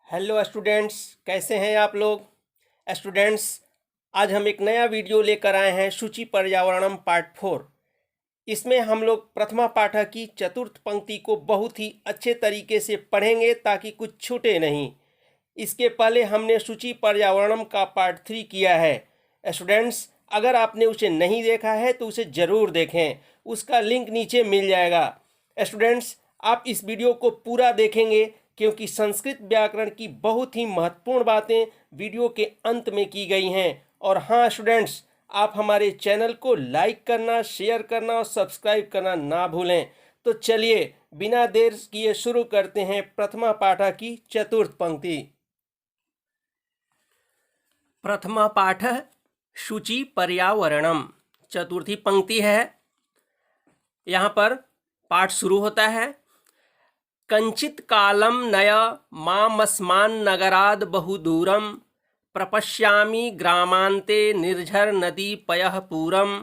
Hello students, कैसे हैं आप लोग। स्टूडेंट्स, आज हम एक नया वीडियो लेकर आए हैं सूची पर्यावरणम पार्ट 4। इसमें हम लोग प्रथमा पाठ की चतुर्थ पंक्ति को बहुत ही अच्छे तरीके से पढ़ेंगे ताकि कुछ छूटे नहीं। इसके पहले हमने सूची पर्यावरणम का पार्ट 3 किया है। स्टूडेंट्स, अगर आपने उसे नहीं देखा है तो उसे ज़रूर देखें, उसका लिंक नीचे मिल जाएगा। स्टूडेंट्स, आप इस वीडियो को पूरा देखेंगे क्योंकि संस्कृत व्याकरण की बहुत ही महत्वपूर्ण बातें वीडियो के अंत में की गई हैं। और हाँ स्टूडेंट्स, आप हमारे चैनल को लाइक करना, शेयर करना और सब्सक्राइब करना ना भूलें। तो चलिए बिना देर किए शुरू करते हैं प्रथमा पाठ की चतुर्थ पंक्ति। प्रथमा पाठ शुचि पर्यावरणम, चतुर्थी पंक्ति है। यहाँ पर पाठ शुरू होता है। कंचित कालम नय मामस्मान् नगराद बहुदूरम प्रपश्यामि ग्रामांते निर्झर नदी पयः पूरम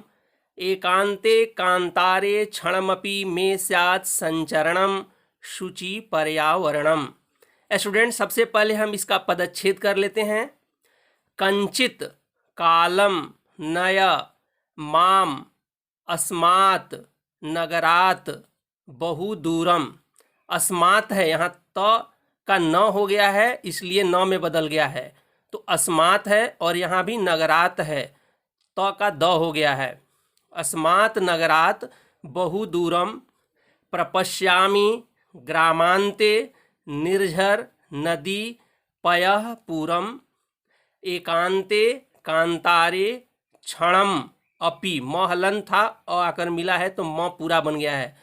एकांते कांतारे क्षणमपि मे स्यात् संचरणम शुचि पर्यावरणम। स्टूडेंट, सबसे पहले हम इसका पदच्छेद कर लेते हैं। कंचित कालम नय माम अस्मात् नगरात बहुदूरम। अस्मात् है, यहाँ त का न हो गया है इसलिए न में बदल गया है, तो अस्मात् है। और यहाँ भी नगरात है, त का द हो गया है। अस्मात् नगरात बहुदूरम प्रपश्यामि ग्रामांते निर्झर नदी पयः पूरम एकांते कांतारे क्षणम अपि। म हलन था, अ आकर मिला है तो म पूरा बन गया है।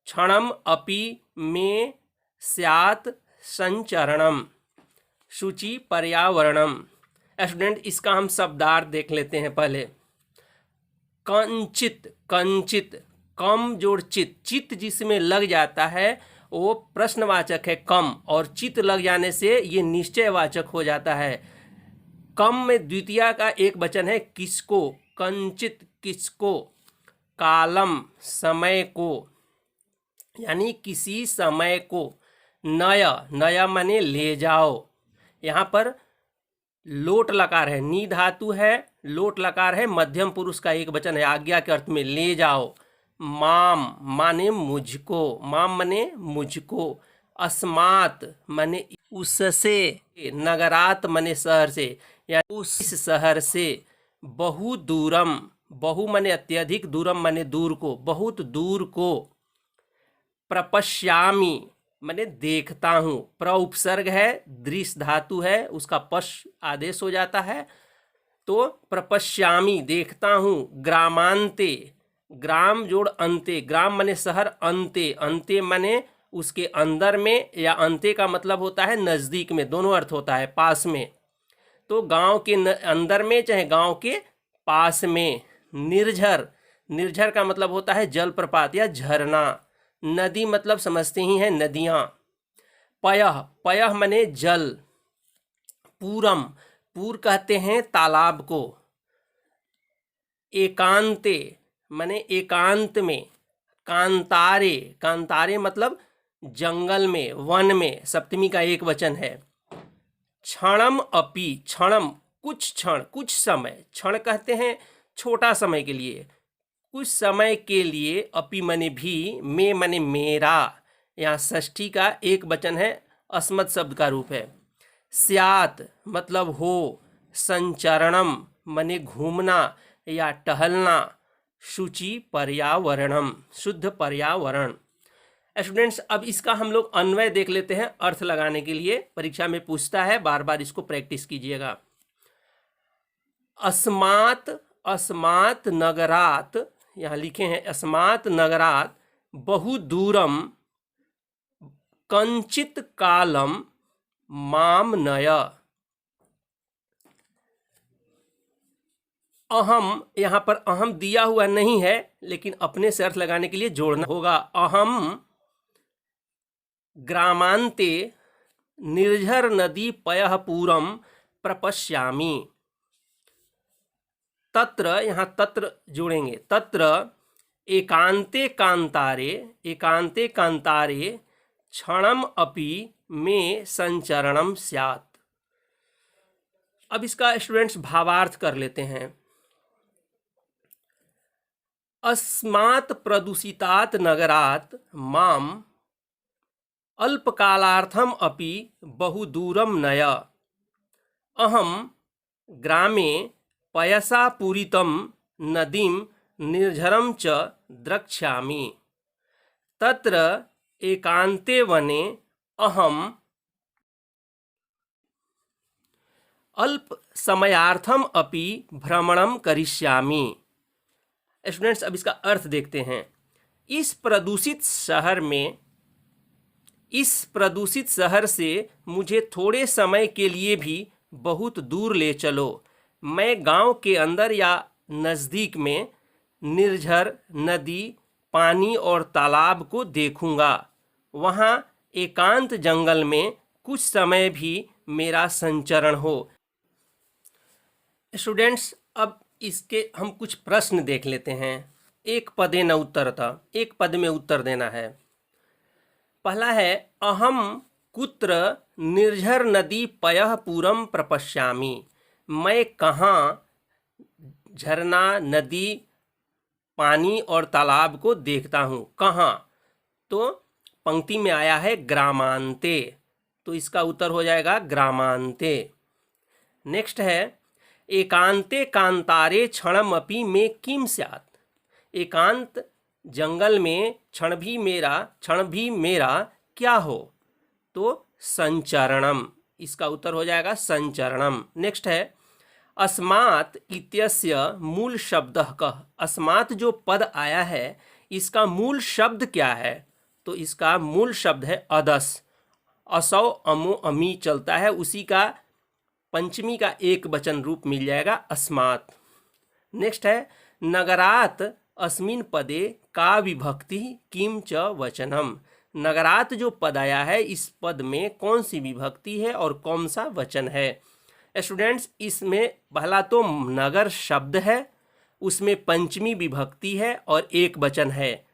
क्षणम अपि में स्यात् संचरणम शुचि पर्यावरणम। स्टूडेंट, इसका हम शब्दार्थ देख लेते हैं पहले। कंचित, कंचित कम जोड़ चित, चित जिसमें लग जाता है वो प्रश्नवाचक है कम, और चित लग जाने से ये निश्चयवाचक हो जाता है। कम में द्वितीया का एक वचन है किसको, कंचित किसको। कालम समय को, यानी किसी समय को। नय, नया माने ले जाओ। यहाँ पर लोट लकार है, नी धातु है, लोट लकार है, मध्यम पुरुष का एक वचन है, आज्ञा के अर्थ में ले जाओ। माम माने मुझको, माम माने मुझको। अस्मात् माने उससे, नगरात माने शहर से, यानी उस शहर से। बहु दूरम, बहु माने अत्यधिक, दूरम माने दूर को, बहुत दूर को। प्रपश्यामि माने देखता हूँ, प्र उपसर्ग है, दृश्य धातु है, उसका पश आदेश हो जाता है, तो प्रपश्यामि देखता हूँ। ग्रामांते, ग्राम जोड़ अंते, ग्राम माने शहर, अंते, अंते माने उसके अंदर में, या अंते का मतलब होता है नज़दीक में, दोनों अर्थ होता है, पास में। तो गांव के अंदर में चाहे गांव के पास में। निर्झर, निर्झर का मतलब होता है जलप्रपात या झरना। नदी मतलब समझते ही हैं नदियाँ। पयः, पयः माने जल। पूरम, पूर कहते हैं तालाब को। एकांते माने एकांत में। कांतारे, कांतारे मतलब जंगल में, वन में, सप्तमी का एक वचन है। क्षणम अपि, क्षणम कुछ क्षण, कुछ समय, क्षण कहते हैं छोटा समय के लिए, कुछ समय के लिए। अपि मने भी, में मने मेरा, यहाँ षष्ठी का एक वचन है, अस्मत् शब्द का रूप है। स्यात् मतलब हो। संचरणम मने घूमना या टहलना। शुचि पर्यावरणम, शुद्ध पर्यावरण। स्टूडेंट्स, अब इसका हम लोग अन्वय देख लेते हैं अर्थ लगाने के लिए, परीक्षा में पूछता है, बार बार इसको प्रैक्टिस कीजिएगा। अस्मात्, अस्मात् नगरात, यहाँ लिखे हैं अस्मात् नगरात बहुदूरम कंचित कालम माम नय। अहम, यहाँ पर अहम दिया हुआ नहीं है, लेकिन अपने से अर्थ लगाने के लिए जोड़ना होगा। अहम ग्रामांते निर्झर नदी पयः पूरम प्रपश्यामि। तत्र, यहाँ तत्र जोड़ेंगे, तत्र एकांते कांतारे, एकांते कांतारे क्षणम अपि मे संचरणम स्यात्। अब इसका स्टूडेंट्स भावार्थ कर लेते हैं। अस्मात् प्रदूषितात् नगरात् माम अल्पकालार्थम अपि बहुदूरम नय अहम ग्रामे पयसा पूरितं नदीं निर्झरं च द्रक्ष्यामि। तत्र एकान्ते वने अहम अल्प समयार्थम अपि भ्रमणं करिष्यामि। स्टूडेंट्स, अब इसका अर्थ देखते हैं। इस प्रदूषित शहर से मुझे थोड़े समय के लिए भी बहुत दूर ले चलो। मैं गांव के अंदर या नज़दीक में निर्झर नदी, पानी और तालाब को देखूंगा। वहाँ एकांत जंगल में कुछ समय भी मेरा संचरण हो। स्टूडेंट्स, अब इसके हम कुछ प्रश्न देख लेते हैं। एक पदे न उत्तरता, एक पद में उत्तर देना है। पहला है अहम कुत्र निर्झर नदी पयः पूरम प्रपश्यामि। मैं कहाँ झरना, नदी, पानी और तालाब को देखता हूँ। कहाँ? तो पंक्ति में आया है ग्रामांते, तो इसका उत्तर हो जाएगा ग्रामांते। नेक्स्ट है एकांते कांतारे क्षणमपि में किम स्यात्। एकांत जंगल में क्षण भी मेरा क्या हो? तो संचरणम, इसका उत्तर हो जाएगा संचरणम। नेक्स्ट है अस्मात् इत्यस्य मूल शब्द कः। अस्मात् जो पद आया है इसका मूल शब्द क्या है? तो इसका मूल शब्द है अदस। असौ, अमो, अमी चलता है, उसी का पंचमी का एक वचन रूप मिल जाएगा अस्मात्। नेक्स्ट है नगरात् अस्मिन् पदे का विभक्ति किम च वचनम। नगरात् जो पद आया है इस पद में कौन सी विभक्ति है और कौन सा वचन है? स्टूडेंट्स, इसमें पहला तो नगर शब्द है, उसमें पंचमी विभक्ति है और एक वचन है।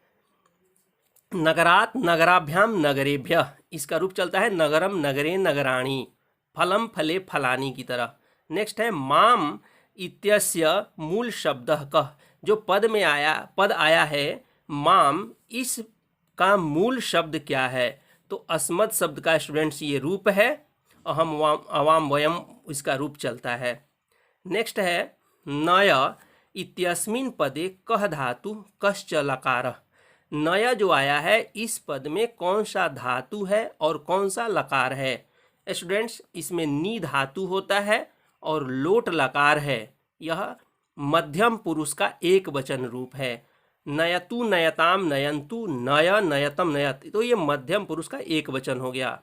नगरात् नगराभ्याम नगरेभ्यः, इसका रूप चलता है नगरम नगरे नगराणि, फलम फले फलानी की तरह। नेक्स्ट है माम इत्यस्य मूल शब्दः कः। जो पद आया है माम, इस का मूल शब्द क्या है? तो अस्मत् शब्द का स्टूडेंट्स ये रूप है, अहम अवाम वयम इसका रूप चलता है। नेक्स्ट है नय इत्यस्मिन् पदे कः धातु कश्च लकारः। नय जो आया है इस पद में कौन सा धातु है और कौन सा लकार है? स्टूडेंट्स, इसमें नी धातु होता है और लोट लकार है। यह मध्यम पुरुष का एक वचन रूप है। नयतु नयताम नयंतु, नय नयतम नयत, तो ये मध्यम पुरुष का एक वचन हो गया।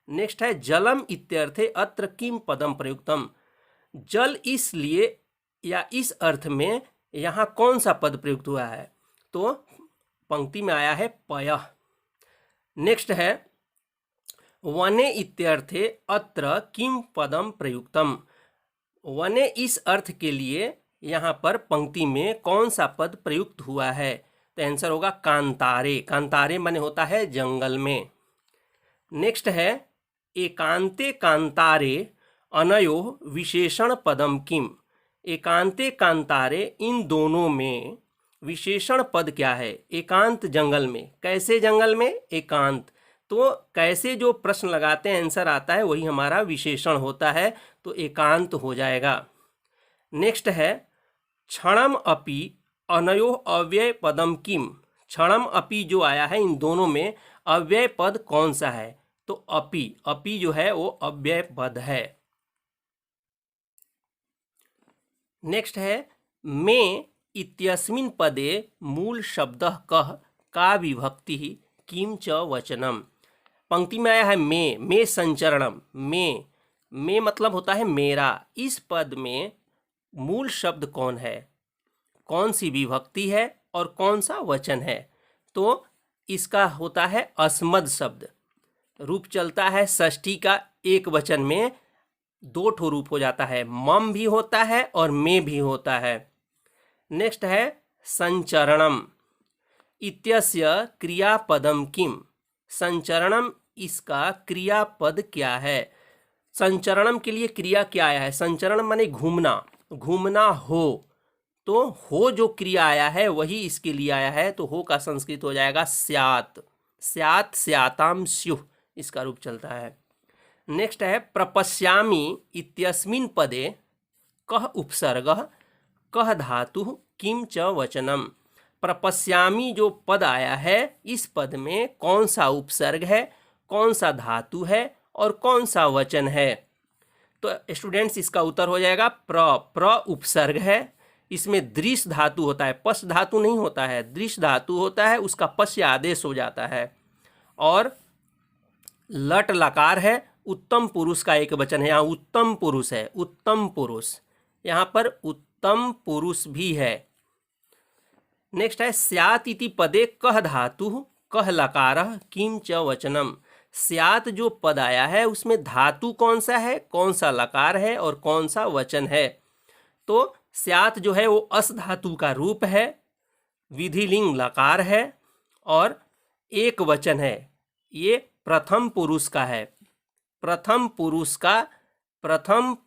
नेक्स्ट है जलम इत्यर्थे अत्र किम पदम प्रयुक्तम। जल इसलिए या इस अर्थ में यहाँ कौन सा पद प्रयुक्त हुआ है? तो पंक्ति में आया है पयः। नेक्स्ट है वने इत्यर्थे अत्र किम पदम प्रयुक्तम। वने इस अर्थ के लिए यहाँ पर पंक्ति में कौन सा पद प्रयुक्त हुआ है? तो आंसर होगा कांतारे। कांतारे माने होता है जंगल में। नेक्स्ट है एकांते कांतारे अनयो विशेषण पदम किम। एकांते कांतारे, इन दोनों में विशेषण पद क्या है? एकांत जंगल में। कैसे जंगल में? एकांत। तो कैसे जो प्रश्न लगाते हैं आंसर आता है वही हमारा विशेषण होता है, तो एकांत हो जाएगा। नेक्स्ट है क्षणम अपि अनयो अव्यय पदम किम। क्षणम अपि जो आया है इन दोनों में अव्यय पद कौन सा है? तो अपि जो है वो अव्यय पद है। नेक्स्ट है मे इत्यस्मिन् पदे मूल शब्दः कः का विभक्ति किम च वचनम। पंक्ति में आया है मे संचरणम। मे मतलब होता है मेरा। इस पद में मूल शब्द कौन है, कौन सी विभक्ति है और कौन सा वचन है? तो इसका होता है अस्मद शब्द। रूप चलता है षष्ठी का एक वचन में दो ठो रूप हो जाता है, मम भी होता है और में भी होता है। नेक्स्ट है संचरणम इत्यस्य क्रियापदम किम। संचरणम इसका क्रियापद क्या है। संचरणम के लिए क्रिया क्या आया है, संचरण माने घूमना, घूमना हो, तो हो जो क्रिया आया है वही इसके लिए आया है, तो हो का संस्कृत हो जाएगा स्यात्, स्यात् स्याताम स्युः, इसका रूप चलता है। नेक्स्ट है प्रपश्यामि इत्यस्मिन् पदे कः उपसर्गः कः धातुः किम च वचनम। प्रपश्यामि जो पद आया है इस पद में कौन सा उपसर्ग है, कौन सा धातु है और कौन सा वचन है। तो स्टूडेंट्स इसका उत्तर हो जाएगा प्र उपसर्ग है, इसमें दृश्य धातु होता है, पश धातु नहीं होता है, दृश्य धातु होता है, उसका पश्य आदेश हो जाता है। और लट लकार है, उत्तम पुरुष का एक वचन है, यहाँ उत्तम पुरुष है, उत्तम पुरुष, यहाँ पर उत्तम पुरुष भी है। नेक्स्ट है स्यात् इति पदे कः धातुः कः लकारः किम च वचनम। स्यात् जो पद आया है उसमें धातु कौन सा है, कौन सा लकार है और कौन सा वचन है। तो स्यात् जो है वो अस धातु का रूप है, विधिलिंग लकार है और एक वचन है, ये प्रथम पुरुष का है, प्रथम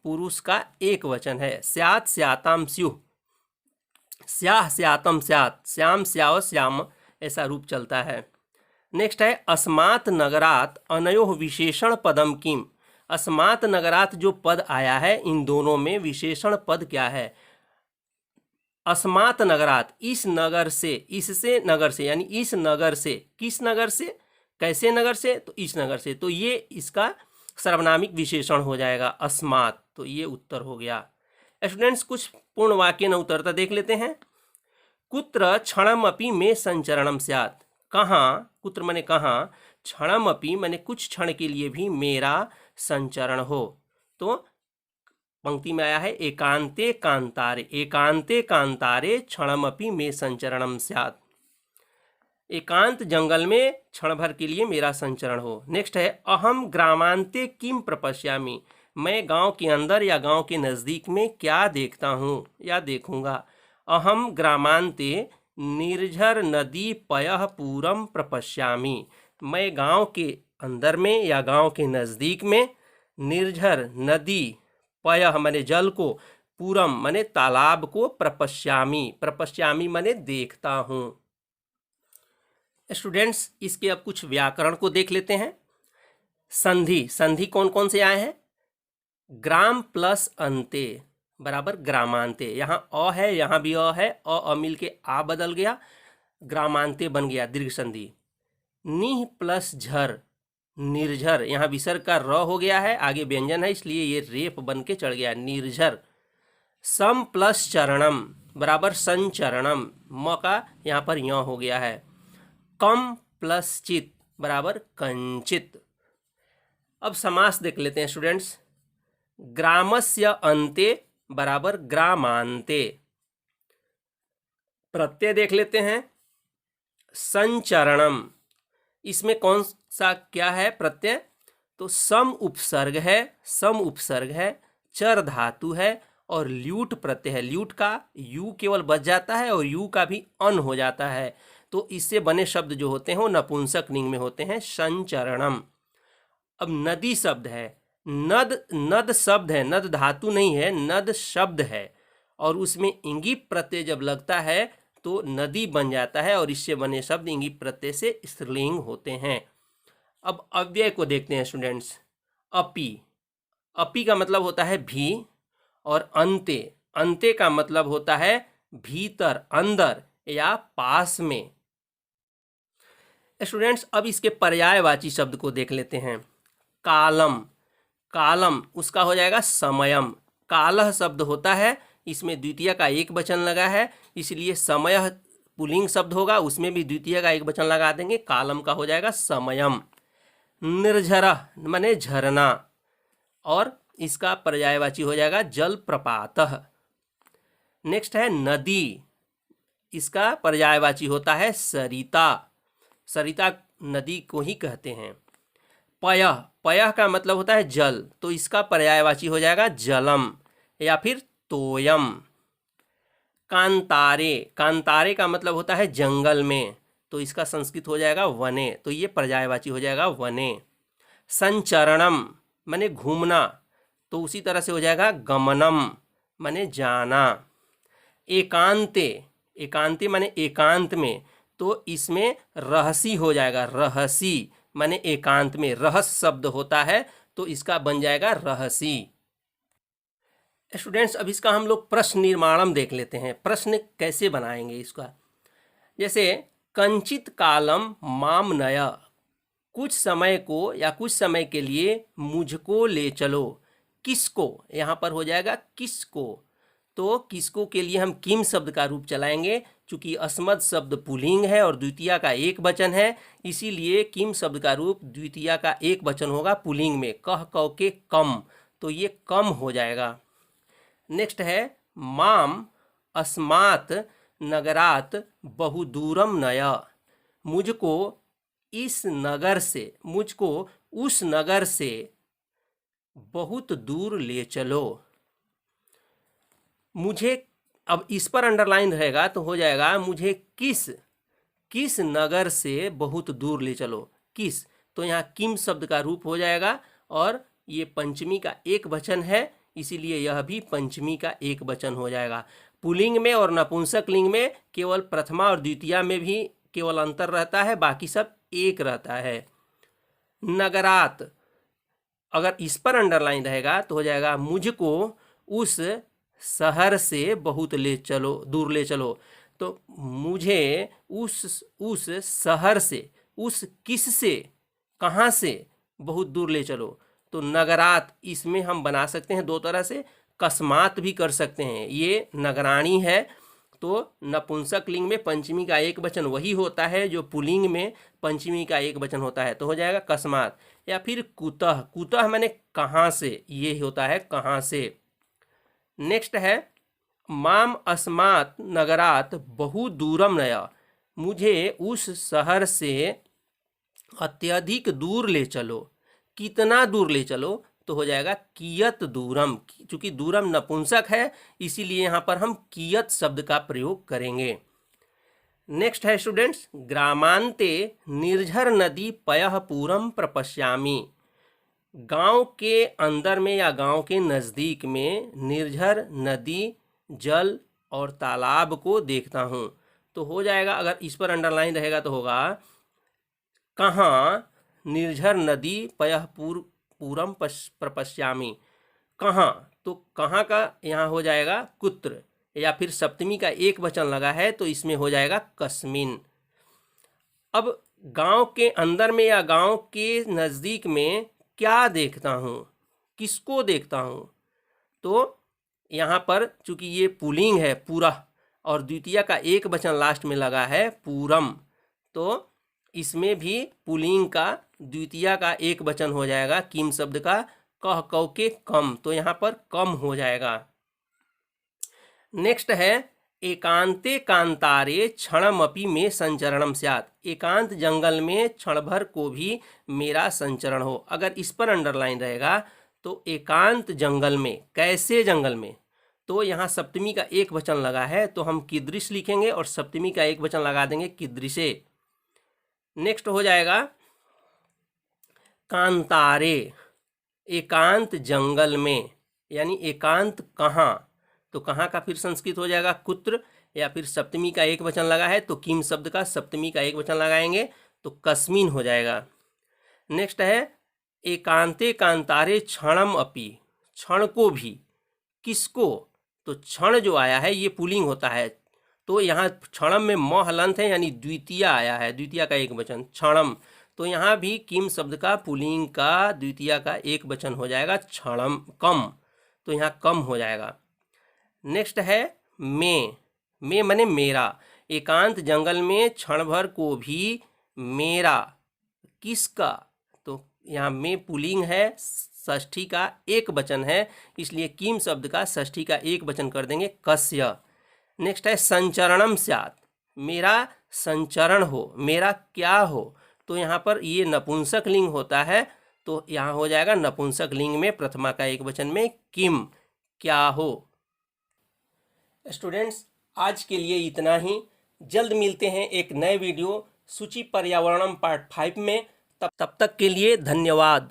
पुरुष का एक वचन है। स्यात् स्याताम स्युः, स्याः स्यातम स्यात्, श्याम स्याव श्याम, ऐसा रूप चलता है। नेक्स्ट है अस्मात् नगरात् अनयोः विशेषण पदम किम। अस्मात् नगरात् जो पद आया है इन दोनों में विशेषण पद क्या है। अस्मात् नगरात् इस नगर से, इससे नगर से, यानी इस नगर से, किस नगर से, कैसे नगर से, तो इस नगर से, तो ये इसका सर्वनामिक विशेषण हो जाएगा अस्मात्, तो ये उत्तर हो गया। स्टूडेंट्स कुछ पूर्ण वाक्य न उत्तरता देख लेते हैं। कुत्र क्षणमपि में संचरणम स्यात्, कहाँ, कुत्र माने कहाँ, क्षणमपि माने कुछ क्षण के लिए भी मेरा संचरण हो। तो पंक्ति में आया है एकांते कांतारे, एकांते कांतारे क्षणमपि में संचरणम स्यात्, एकांत जंगल में क्षण भर के लिए मेरा संचरण हो। नेक्स्ट है अहम ग्रामांते किम प्रपश्यामि, मैं गांव के अंदर या गांव के नज़दीक में क्या देखता हूँ या देखूंगा। अहम ग्रामांते निर्झर नदी पयः पूरम प्रपश्यामि, मैं गांव के अंदर में या गांव के नज़दीक में निर्झर नदी, पयः माने जल को, पूरम माने तालाब को, प्रपश्यामि, प्रपश्यामि माने देखता हूँ। स्टूडेंट्स इसके अब कुछ व्याकरण को देख लेते हैं। संधि, संधि कौन कौन से आए हैं। ग्राम प्लस अंते बराबर ग्रामांते, यहाँ अ है, यहाँ भी अ है, अ मिल के आ बदल गया, ग्रामांते बन गया दीर्घ संधि। निह प्लस झर, निर्झर, यहाँ विसर्ग का र हो गया है, आगे व्यंजन है इसलिए ये रेप बन के चढ़ गया, निर्झर। सम प्लस चरणम बराबर संचरणम, म का यहाँ पर य हो गया है। कम प्लस चित बराबर कंचित। अब समास देख लेते हैं स्टूडेंट्स। ग्रामस्य अंते बराबर ग्रामांते। प्रत्यय देख लेते हैं। संचरणम, इसमें कौन सा क्या है प्रत्यय, तो सम उपसर्ग है, सम उपसर्ग है, चर धातु है और ल्यूट प्रत्यय है। ल्यूट का यू केवल बच जाता है और यू का भी अन हो जाता है, तो इससे बने शब्द जो होते हैं वो नपुंसक लिंग में होते हैं, संचरणम। अब नदी शब्द है, नद, नद शब्द है, नद धातु नहीं है, नद शब्द है और उसमें इंगी प्रत्यय जब लगता है तो नदी बन जाता है और इससे बने शब्द इंगी प्रत्यय से स्त्रीलिंग होते हैं। अब अव्यय को देखते हैं स्टूडेंट्स। अपि, अपि का मतलब होता है भी और अंते, अंते का मतलब होता है भीतर, अंदर या पास में। स्टूडेंट्स अब इसके पर्यायवाची शब्द को देख लेते हैं। कालम, कालम उसका हो जाएगा समयम। कालह शब्द होता है, इसमें द्वितीय का एक वचन लगा है, इसलिए समय पुल्लिंग शब्द होगा, उसमें भी द्वितीय का एक वचन लगा देंगे, कालम का हो जाएगा समयम। निर्झरः माने झरना और इसका पर्यायवाची हो जाएगा जलप्रपातः। नेक्स्ट है नदी, इसका पर्यायवाची होता है सरिता, सरिता नदी को ही कहते हैं। पयः, पयः का मतलब होता है जल, तो इसका पर्यायवाची हो जाएगा जलम या फिर तोयम। कांतारे, कांतारे का मतलब होता है जंगल में, तो इसका संस्कृत हो जाएगा वने, तो ये पर्यायवाची हो जाएगा वने। संचरणम माने घूमना, तो उसी तरह से हो जाएगा गमनम माने जाना। एकांते, एकांते माने एकांत में, तो इसमें रहसी हो जाएगा, रहसी माने एकांत में, रहस्य शब्द होता है तो इसका बन जाएगा रहसी। स्टूडेंट्स, अब इसका हम लोग प्रश्न निर्माणम देख लेते हैं, प्रश्न कैसे बनाएंगे इसका। जैसे कंचित कालम माम नय, कुछ समय को या कुछ समय के लिए मुझको ले चलो। किसको, यहाँ पर हो जाएगा किसको, तो किसको के लिए हम किम शब्द का रूप चलाएंगे। चूंकि अस्मद शब्द पुल्लिंग है और द्वितीया का एक वचन है, इसीलिए किम शब्द का रूप द्वितीया का एक वचन होगा पुल्लिंग में, कह कौ के कम, तो ये कम हो जाएगा। नेक्स्ट है माम अस्मात् नगरात बहुदूरम नय, मुझको इस नगर से, मुझको उस नगर से बहुत दूर ले चलो। मुझे, अब इस पर अंडरलाइन रहेगा तो हो जाएगा मुझे किस नगर से बहुत दूर ले चलो। किस, तो यहाँ किम शब्द का रूप हो जाएगा और ये पंचमी का एक वचन है, इसीलिए यह भी पंचमी का एक वचन हो जाएगा। पुल्लिंग में और नपुंसक लिंग में केवल प्रथमा और द्वितीया में भी केवल अंतर रहता है, बाकी सब एक रहता है। नगरात, अगर इस पर अंडरलाइन रहेगा तो हो जाएगा मुझको उस शहर से बहुत ले चलो, दूर ले चलो। तो मुझे उस शहर से, उस किस से, कहाँ से बहुत दूर ले चलो। तो नगरात इसमें हम बना सकते हैं दो तरह से, कस्मात भी कर सकते हैं, ये नगराणी है तो नपुंसक लिंग में पंचमी का एक वचन वही होता है जो पुल्लिंग में पंचमी का एक वचन होता है, तो हो जाएगा कस्मात। या फिर कुतः, कुतः माने कहाँ से, ये होता है कहाँ से। नेक्स्ट है माम अस्मात् नगरात बहु दूरम नया, मुझे उस शहर से अत्यधिक दूर ले चलो। कितना दूर ले चलो, तो हो जाएगा कियत दूरम, चूंकि दूरम नपुंसक है इसीलिए यहाँ पर हम कियत शब्द का प्रयोग करेंगे। नेक्स्ट है स्टूडेंट्स, ग्रामांते निर्झर नदी पयः पूरम प्रपश्यामि, गांव के अंदर में या गांव के नज़दीक में निर्झर नदी, जल और तालाब को देखता हूँ। तो हो जाएगा, अगर इस पर अंडरलाइन रहेगा तो होगा कहाँ निर्झर नदी पयः पूरम प्रपश्यामि, कहाँ, तो कहाँ का यहाँ हो जाएगा कुत्र, या फिर सप्तमी का एक वचन लगा है तो इसमें हो जाएगा कस्मिन। अब गांव के अंदर में या गांव के नज़दीक में क्या देखता हूँ, किसको देखता हूँ, तो यहाँ पर चूंकि ये पुल्लिंग है पूरा और द्वितीया का एक वचन लास्ट में लगा है पूरम, तो इसमें भी पुल्लिंग का द्वितीया का एक वचन हो जाएगा किम शब्द का, कह कौ के कम, तो यहाँ पर कम हो जाएगा। नेक्स्ट है एकांते कांतारे क्षणमपि में संचरणम स्यात्, एकांत जंगल में क्षण भर को भी मेरा संचरण हो। अगर इस पर अंडरलाइन रहेगा तो एकांत जंगल में, कैसे जंगल में, तो यहाँ सप्तमी का एक वचन लगा है तो हम कीदृश लिखेंगे और सप्तमी का एक वचन लगा देंगे कीदृशे। नेक्स्ट हो जाएगा कांतारे, एकांत जंगल में, यानी एकांत कहाँ, तो कहाँ का फिर संस्कृत हो जाएगा कुत्र, या फिर सप्तमी का एक वचन लगा है तो किम शब्द का सप्तमी का एक वचन लगाएंगे तो कस्मिन हो जाएगा। नेक्स्ट है एकांते कांतारे क्षणम अपि, क्षण को भी, किसको, तो क्षण जो आया है ये पुल्लिंग होता है, तो यहाँ क्षणम में म हलंत है यानी द्वितीया आया है, द्वितीया का एक वचन क्षणम, तो यहाँ भी किम शब्द का पुल्लिंग का द्वितीया का एक वचन हो जाएगा क्षणम, कम, तो यहाँ कम हो जाएगा। नेक्स्ट है मैं माने मेरा, एकांत जंगल में क्षण भर को भी मेरा, किसका, तो यहाँ में पुल्लिंग है, षष्ठी का एक वचन है इसलिए किम शब्द का षष्ठी का एक वचन कर देंगे कस्य। नेक्स्ट है संचरणम स्यात्, मेरा संचरण हो, मेरा क्या हो, तो यहाँ पर ये नपुंसक लिंग होता है तो यहाँ हो जाएगा नपुंसक लिंग में प्रथमा का एक वचन में किम, क्या हो। स्टूडेंट्स, आज के लिए इतना ही, जल्द मिलते हैं एक नए वीडियो सूची पर्यावरणम पार्ट 5 में, तब तक के लिए धन्यवाद।